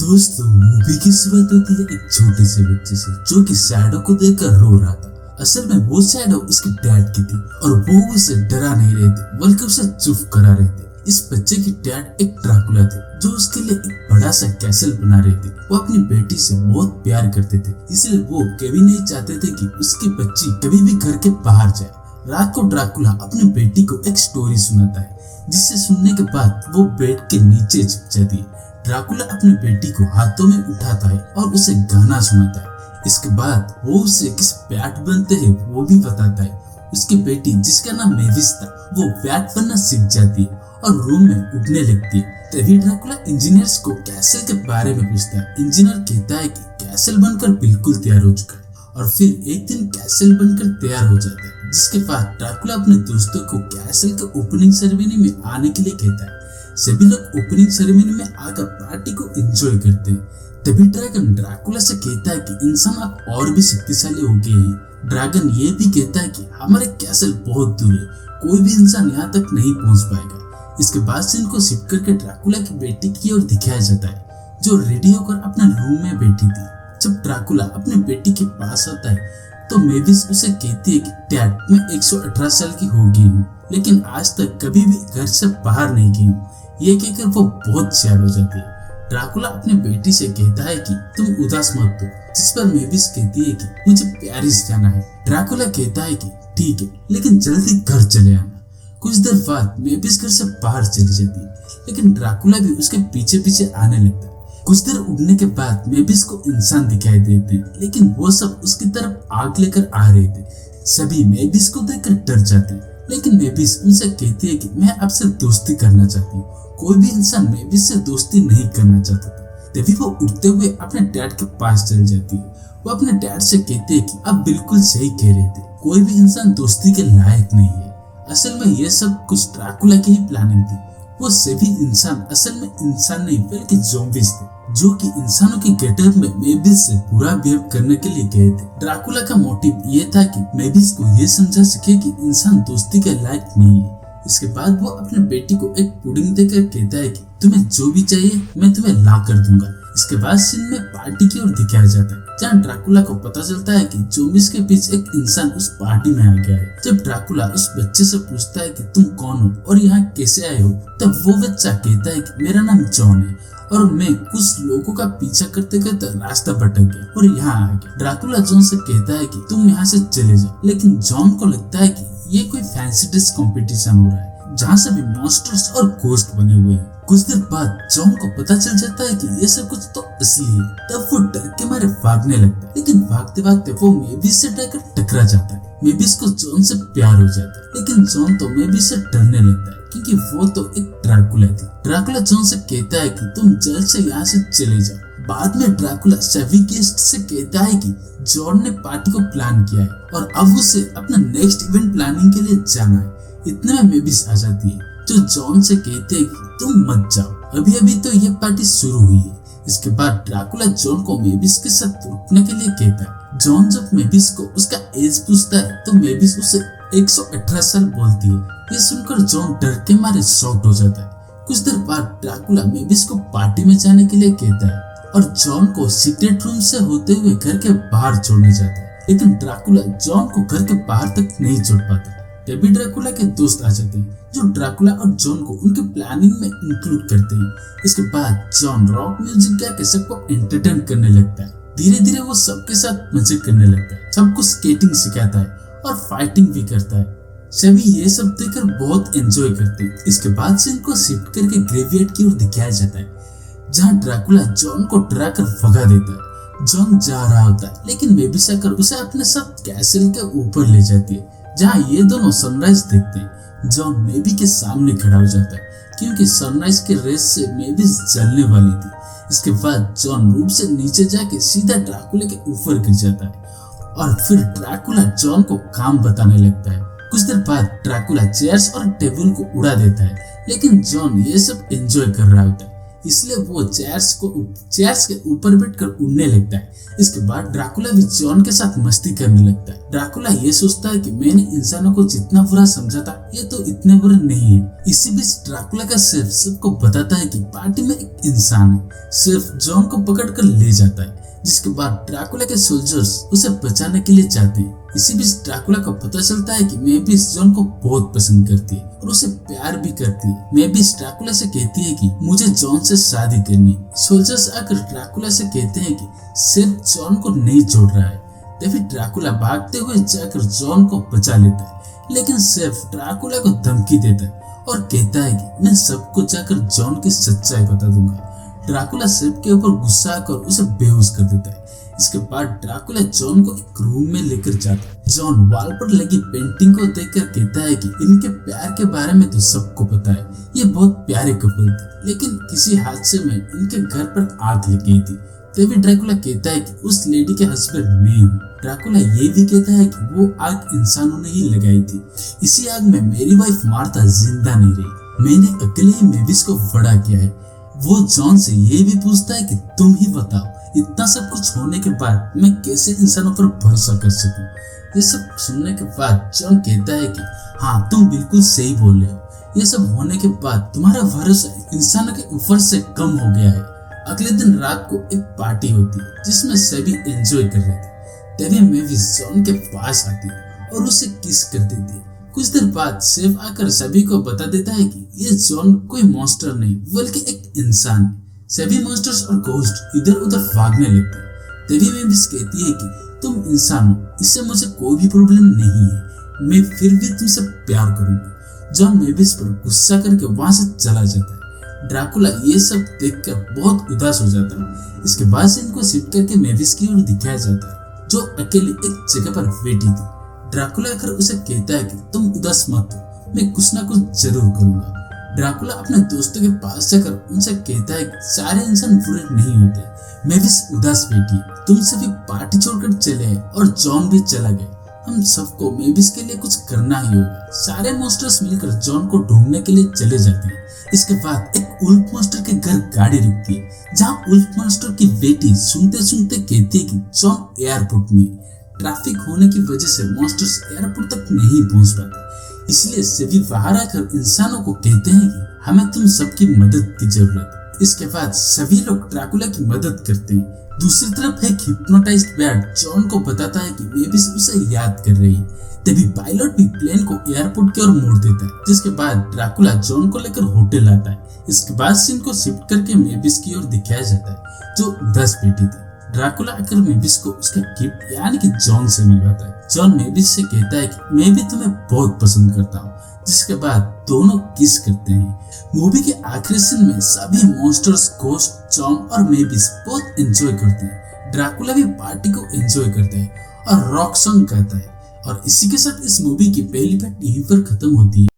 दोस्तों, मूवी की शुरुआत होती है एक छोटे से बच्चे से जो कि शैडो को देखकर रो रहा था। असल में वो शैडो उसके डैड की थी और वो उसे डरा नहीं रहे थे बल्कि उसे चुप करा रहे थे। इस बच्चे के डैड एक ड्राकुला थे जो उसके लिए एक बड़ा सा कैसल बना रहे थे। वो अपनी बेटी से बहुत प्यार करते थे, इसलिए वो कभी नहीं चाहते थे कि उसकी बच्ची कभी भी घर के बाहर जाए। रात को ड्राकुला अपनी बेटी को एक स्टोरी सुनाता है, जिसे सुनने के बाद वो बेड के नीचे छिप जाती है। ड्राकुला अपनी बेटी को हाथों में उठाता है और उसे गाना सुनाता है। इसके बाद वो उसे किस बैट बनते हैं वो भी बताता है। उसकी बेटी, जिसका नाम मेविस था, वो बैट बनना सीख जाती है और रूम में उड़ने लगती है। तभी ड्राकुला इंजीनियर्स को कैसल के बारे में पूछता है। इंजीनियर कहता है कि कैसल बनकर बिल्कुल तैयार हो चुका है और फिर एक दिन कैसल बनकर तैयार हो जाता है, जिसके बाद ड्राकुला अपने दोस्तों को कैसल के ओपनिंग सेरेमनी में आने के लिए कहता है। सभी लोग ओपनिंग सेरेमनी में आकर पार्टी को एंजॉय करते हैं। तभी ड्रैगन ड्राकुला से कहता है कि इंसान अब और भी शक्तिशाली हो गए हैं। ड्रैगन ये भी कहता है कि हमारे कैसल बहुत दूर है, कोई भी इंसान यहाँ तक नहीं पहुँच पाएगा। इसके बाद सीन को शिफ्ट करके ड्राकुला की बेटी की ओर दिखाया जाता है, जो रेडी होकर अपने रूम में बैठी थी। जब ड्राकुला अपनी बेटी के पास आता है तो मेविस उसे कहती है कि डैड, मैं 118 साल की हो गई हूँ, लेकिन आज तक कभी भी घर से बाहर नहीं गई हूँ। ये कहकर वो बहुत सैड हो जाती है। ड्राकुला अपनी बेटी से कहता है कि तुम उदास मत हो, जिस पर मेविस कहती है कि मुझे पेरिस जाना है। ड्राकुला कहता है कि ठीक है, लेकिन जल्दी घर चले आना। कुछ देर बाद मेविस घर से बाहर चली जाती है, लेकिन ड्राकुला भी उसके पीछे पीछे आने लगता है। कुछ देर उड़ने के बाद मेविस को इंसान दिखाई देते हैं, लेकिन वो सब उसकी तरफ आग लेकर आ रहे थे। सभी मेविस को देखकर डर जाते हैं, लेकिन मेविस उनसे कहती है कि मैं आपसे दोस्ती करना चाहती हूँ। कोई भी इंसान मेविस से दोस्ती नहीं करना चाहता था। तभी वो उड़ते हुए अपने डैड के पास चल जाती है। वो अपने डैड से कहते हैं कि आप बिल्कुल सही कह रहे थे, कोई भी इंसान दोस्ती के लायक नहीं है। असल में ये सब कुछ ड्राकुला की ही प्लानिंग थी। वो सभी इंसान असल में इंसान नहीं बल्कि ज़ॉम्बीज थे, जो कि इंसानों की गेटअप में मेविस से बुरा बिहेव करने के लिए गए थे। ड्राकुला का मोटिव ये था कि मेविस को ये समझा सके कि इंसान दोस्ती के लायक नहीं है। इसके बाद वो अपने बेटी को एक पुडिंग देकर कहता है कि तुम्हें जो भी चाहिए मैं तुम्हें ला कर दूंगा। इसके बाद सीन में पार्टी की ओर दिखाया जाता है, जहाँ ड्राकुला को पता चलता है कि ज़ॉम्बीज के बीच एक इंसान उस पार्टी में आ गया है। जब ड्राकुला उस बच्चे से पूछता है कि तुम कौन हो और यहाँ कैसे आए हो, तब वो बच्चा कहता है कि मेरा नाम जॉन है और मैं कुछ लोगों का पीछा करते करते रास्ता भटक गया और यहाँ आ गया। ड्राकुला जॉन से कहता है कि तुम यहाँ से चले जाओ, लेकिन जॉन को लगता है कि ये कोई फैंसी ड्रेस कंपटीशन हो रहा है, जहाँ सभी मॉन्स्टर्स और घोस्ट बने हुए हैं। कुछ देर बाद जॉन को पता चल जाता है कि ये सब कुछ तो असली है। तब वो डर के मारे भागने लगता है, लेकिन भागते भागते वो मेविस से डरकर टकरा जाता है। मेविस को जॉन से प्यार हो जाता है, लेकिन जॉन तो मेविस से डरने लगता है क्योंकि वो तो एक ड्राकुला थी। ड्राकुला जॉन से कहता है कि तुम जल्द से यहाँ से चले जाओ। बाद में ड्राकुला सभी गेस्ट से कहता है कि जॉन ने पार्टी को प्लान किया है और अब उसे अपना नेक्स्ट इवेंट प्लानिंग के लिए जाना है। इतने में मेविस आ जाती है, जो जॉन से कहते हैं कि तुम मत जाओ, अभी अभी तो ये पार्टी शुरू हुई है। इसके बाद ड्राकुला जॉन को मेविस के साथ रुकने के लिए कहता है। जॉन जब मेविस को उसका एज पूछता है तो मेविस उसे 118 साल बोलती है। ये सुनकर जॉन डर के मारे शॉक्ड हो जाता है। कुछ देर बाद ड्राकुला मेविस को पार्टी में जाने के लिए कहता है और जॉन को सीक्रेट रूम से होते हुए घर के बाहर छोड़ने जाता है, लेकिन ड्राकुला जॉन को घर के बाहर तक नहीं छोड़ पाता। तभी ड्राकुला के दोस्त आ जाते हैं, जो ड्राकुला और जॉन को उनके प्लानिंग में इंक्लूड करते हैं। इसके बाद जॉन रॉक म्यूजिक गा के सबको एंटरटेन करने लगता है। धीरे धीरे वो सबके साथ मजे करने लगता है, सबको स्केटिंग सिखाता है और फाइटिंग भी करता है। सभी ये सब देखकर बहुत एंजॉय करते हैं। इसके बाद सीन को शिफ्ट करके ग्रेवयार्ड की ओर दिखाया जाता है, जहाँ ड्राकुला जॉन को डरा कर भगा देता है। जॉन जा रहा होता है, लेकिन मेविस आकर उसे अपने साथ कैसल के ऊपर ले जाती है, जहाँ ये दोनों सनराइज देखते हैं। जॉन मेवी के सामने खड़ा हो जाता है, क्योंकि सनराइज के रेस से मेविस जलने वाली थी। इसके बाद जॉन रूम से नीचे जाके सीधा ड्राकुला के ऊपर गिर जाता है और फिर ड्राकुला जॉन को काम बताने लगता है। कुछ देर बाद ड्राकुला चेयर्स और टेबल को उड़ा देता है, लेकिन जॉन ये सब एंजॉय कर रहा होता है। इसलिए वो चेयर्स के ऊपर बैठकर उड़ने लगता है। इसके बाद ड्रैकुला भी जॉन के साथ मस्ती करने लगता है। ड्रैकुला ये सोचता है कि मैंने इंसानों को जितना बुरा समझा था ये तो इतने बुरे नहीं है। इसी बीच ड्रैकुला का शेफ सबको बताता है कि पार्टी में एक इंसान है। शेफ जॉन को पकड़कर ले जाता है, जिसके बाद ड्रैकुला के सोल्जर्स उसे बचाने के लिए जाते हैं। इसी बीच ड्रैकुला को पता चलता है कि मेविस जॉन को बहुत पसंद करती है और उसे प्यार भी करती है। मेविस ड्रैकुला से कहती है कि मुझे जॉन से शादी करनी है। सोल्जर्स आकर ड्रैकुला से कहते हैं कि सिर्फ जॉन को नहीं छोड़ रहा है। तभी ड्रैकुला भागते हुए जाकर जॉन को बचा लेता है, लेकिन सिर्फ ड्रैकुला को धमकी देता है और कहता है कि मैं सबको जाकर जॉन की सच्चाई बता दूंगा। ड्रैकुला सिर्फ के ऊपर गुस्सा आकर उसे बेहोश कर देता है। इसके बाद ड्रैकुला जॉन को एक रूम में लेकर जाता है। जॉन वॉल पर लगी पेंटिंग को देखकर कहता है कि इनके प्यार के बारे में तो सबको पता है, ये बहुत प्यारे कपल थे, लेकिन किसी हादसे में इनके घर पर आग लग गई थी। तभी ड्रैकुला कहता है कि उस लेडी के हस्बैंड मैं हूँ। ड्रैकुला ये भी कहता है कि वो आग इंसानों ने ही लगाई थी। इसी आग में मेरी वाइफ मार्था जिंदा नहीं रही, मैंने अकेले ही मेविस को बड़ा किया है। वो जॉन से ये भी पूछता है कि तुम ही बताओ, इतना सब कुछ होने के बाद मैं कैसे इंसानों पर भरोसा कर सकूं। ये सब सुनने के बाद जॉन कहता है कि हाँ तुम बिल्कुल सही बोल रहे हो, ये सब होने के बाद तुम्हारा भरोसा इंसानों के ऊपर से कम हो गया है। अगले दिन रात को एक पार्टी होती है जिसमें सभी एंजॉय कर रहे थे। तभी मेविस जॉन के पास आती है और उसे किस कर देती है। कुछ देर बाद शेफ आकर सभी को बता देता है कि ये जॉन कोई मॉन्स्टर नहीं बल्कि एक इंसान है। सभी मॉन्स्टर्स और घोस्ट इधर उधर भागने लगते हैं। तभी मेविस कहती है कि तुम इंसान हो, इससे मुझे कोई भी प्रॉब्लम नहीं है, मैं फिर भी तुमसे प्यार करूंगी। जॉन मेविस पर गुस्सा करके वहां से चला जाता है। ड्रैकुला ये सब देखकर बहुत उदास हो जाता है। इसके बाद से इनको शिफ्ट करके मेविस की ओर दिखाया जाता है, जो अकेले एक जगह पर बैठी थी। ड्रैकुला आकर उसे कहता है कि तुम उदास मत हो, मैं कुछ ना कुछ जरूर करूंगा। ड्रैकुला अपने दोस्तों के पास जाकर उनसे कहता है कि सारे इंसान बुरे नहीं होते। मेविस उदास बैठी, तुम सभी पार्टी छोड़कर चले हैं और जॉन भी चला गया। हम सबको मेविस के लिए कुछ करना ही होगा। सारे मॉन्स्टर्स मिलकर जॉन को ढूंढने के लिए चले जाते हैं। इसके बाद एक उल्फ मॉन्स्टर के घर गाड़ी रुकती है, जहाँ उल्फ मॉन्स्टर की बेटी सुनते सुनते कहती है कि जॉन एयरपोर्ट में। ट्रैफिक होने की वजह से मॉन्स्टर्स एयरपोर्ट तक नहीं पहुंच पाते, इसलिए सभी बाहर आकर इंसानों को कहते हैं कि हमें तुम सबकी मदद की जरूरत है। इसके बाद सभी लोग ड्रैकुला की मदद करते हैं। दूसरी तरफ एक हिप्नोटाइज्ड बैट जॉन को बताता है कि मेविस उसे याद कर रही है। तभी पायलट भी प्लेन को एयरपोर्ट की ओर मोड़ देता है, जिसके बाद ड्रैकुला जॉन को लेकर होटल आता है। इसके बाद सीन को शिफ्ट करके मेविस की ओर दिखाया जाता है, जो उदास बैठी थी। ड्रैकुला आकर मेविस को उसका गिफ्ट यानी कि जॉन से मिलवाता है। जॉन मेविस से कहता है कि मैं भी तुम्हें बहुत पसंद करता हूँ, जिसके बाद दोनों किस करते हैं। मूवी के आखिरी सीन में सभी मॉन्स्टर्स, घोस्ट, जॉन और मेविस बहुत एंजॉय करते हैं। ड्रैकुला भी पार्टी को एंजॉय करता है और रॉक सॉन्ग गाता है। और इसी के साथ इस मूवी की पहली पार्ट यहीं पर खत्म होती है।